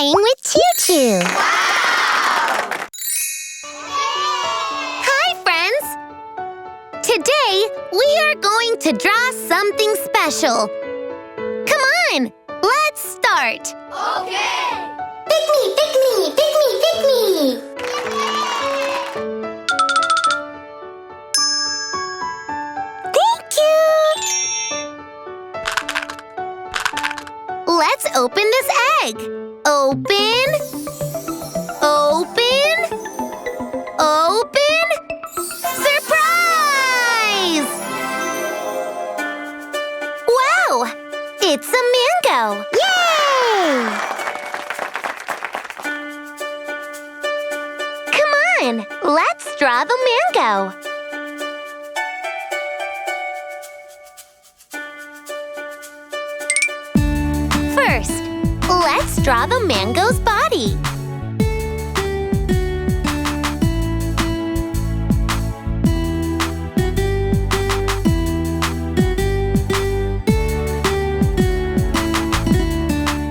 playing with Choo-Choo. Wow! Hi, friends! Today, we are going to draw something special. Come on, let's start. Okay! Pick me, pick me, pick me, pick me! Thank you! Let's open this egg. Open. Open. Open. Surprise! Wow! It's a mango! Yay! Come on, let's draw the mango. First, let's draw the mango's body.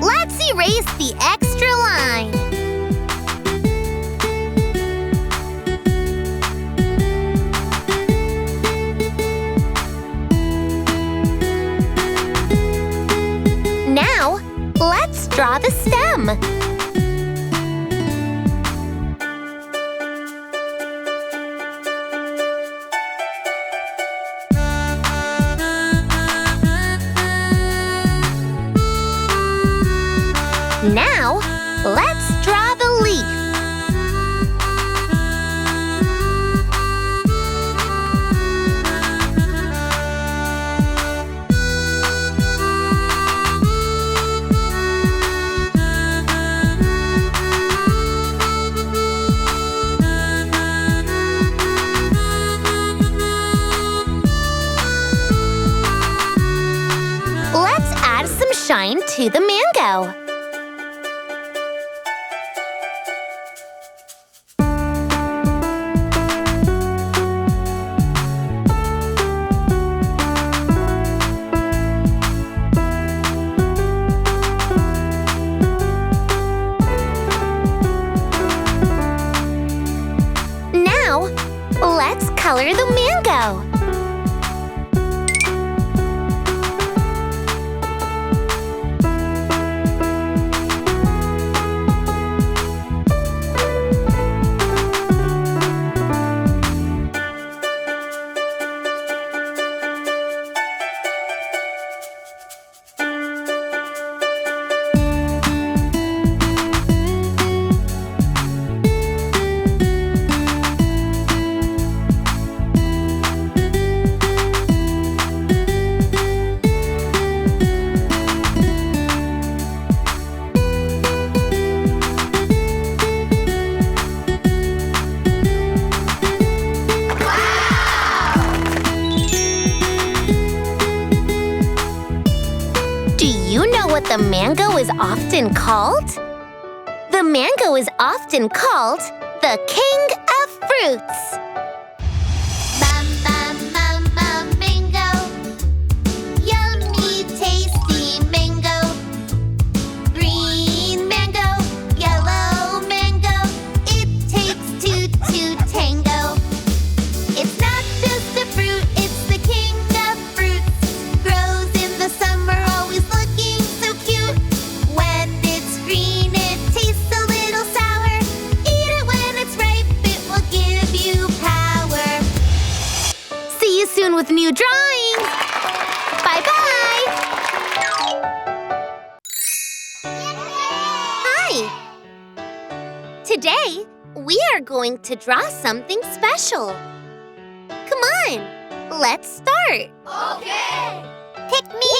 Let's erase the extra line. Now, let's draw the stem. Now, let's draw the leaf. Let's add some shine to the mango. Now, let's color the mango. Do you know what the mango is often called? The mango is often called the king of fruits. Bum, bum, bum, bum, mango. Yummy, tasty mango. Green mango, yellow mango. It takes two to tango. It's not just a fruit, it's the king of fruits. Grows in the summer, always looking so cute. When it's green, it tastes a little sour. Eat it when it's ripe, it will give you power. See you soon with new drawings. Bye-bye. Hi. Today, we are going to draw something special. Come on, let's start. Okay! Pick me,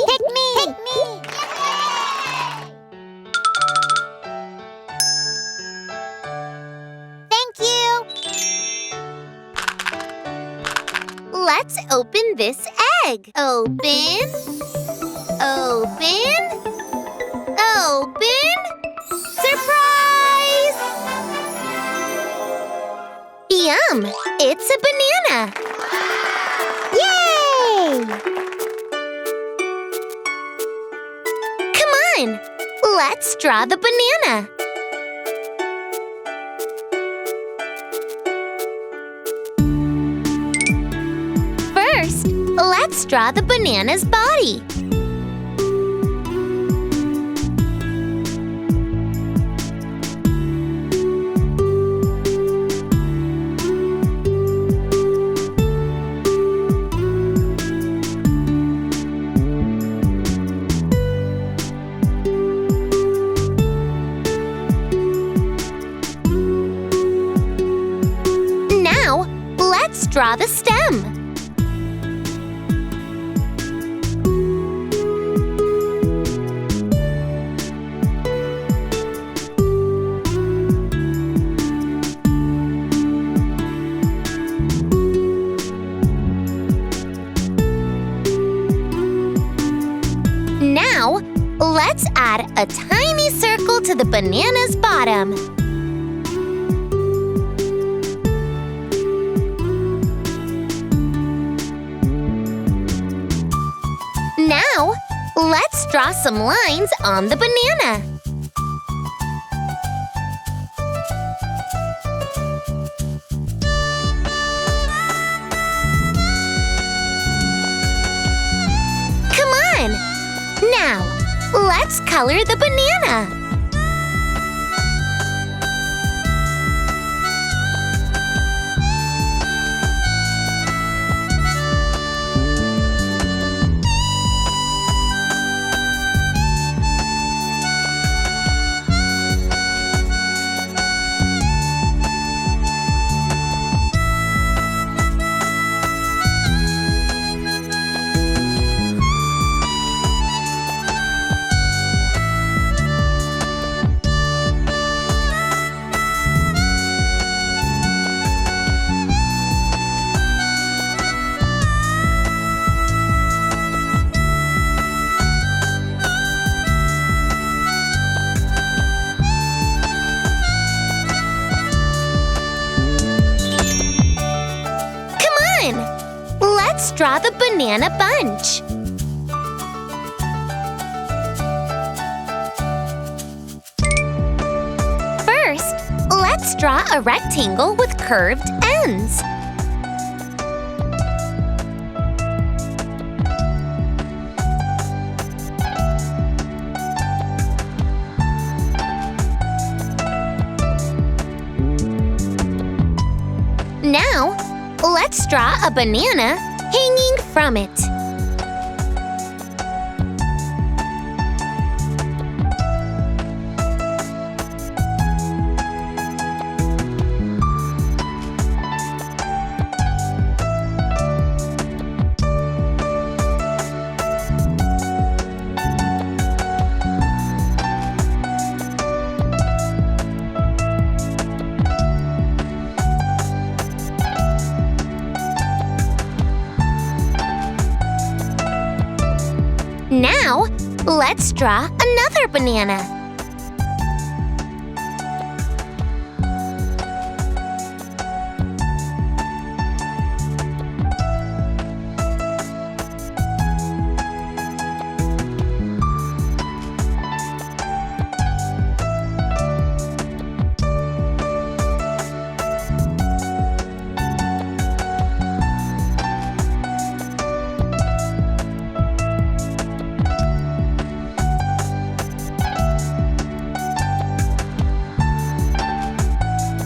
pick me, pick me. Thank you. Let's open this egg. Open. Open. Open. Surprise! Yum! It's a banana. Yay! Come on, let's draw the banana. First, let's draw the banana's body. Now, let's draw the stem. Now, let's add a tiny circle to the banana's bottom. Now, let's draw some lines on the banana. Come on! Now, let's color the banana. Let's draw the banana bunch. First, let's draw a rectangle with curved ends. Now, let's draw a banana hanging from it. Now, let's draw another banana.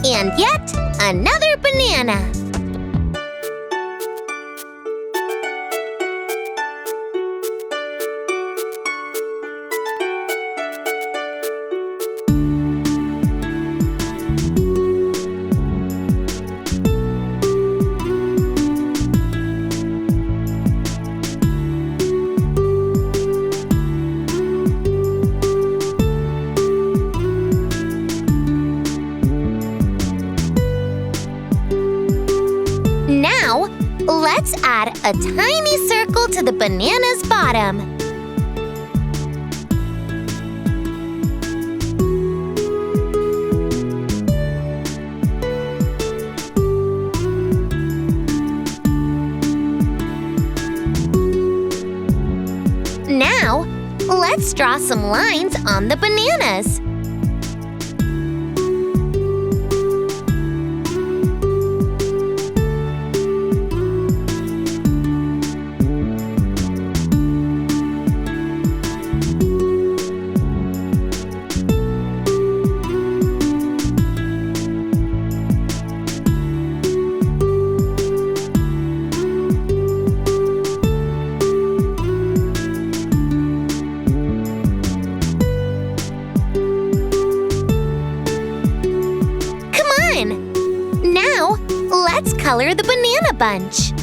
And yet another banana. Now, let's add a tiny circle to the banana's bottom. Now, let's Let's draw some lines on the bananas. Now, let's color the banana bunch.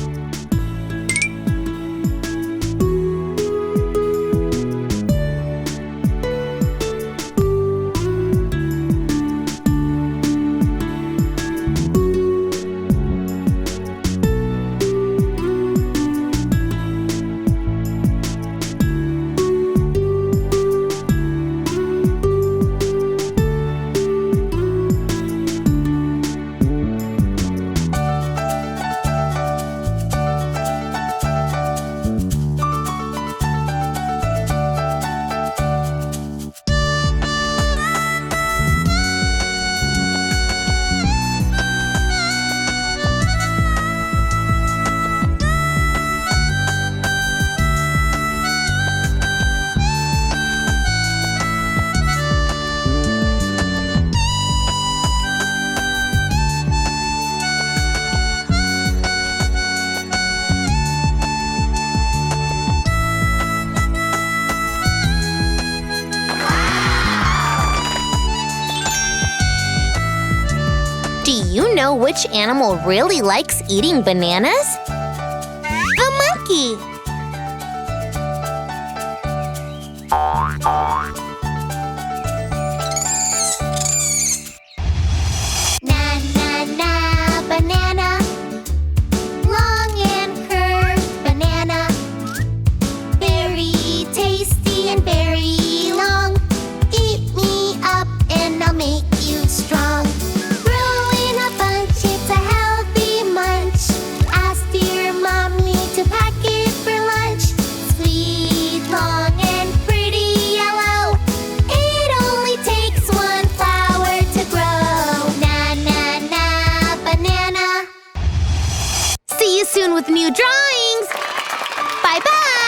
Do you know which animal really likes eating bananas? The monkey! Na na na banana, long and curved banana, very tasty and very long. Eat me up and I'll make you strong. Grow in a bunch, it's a healthy munch. Ask your mommy to pack it for lunch. Sweet, long and pretty yellow. It only takes one flower to grow. Na na na banana. See you soon with new drawings! Bye-bye!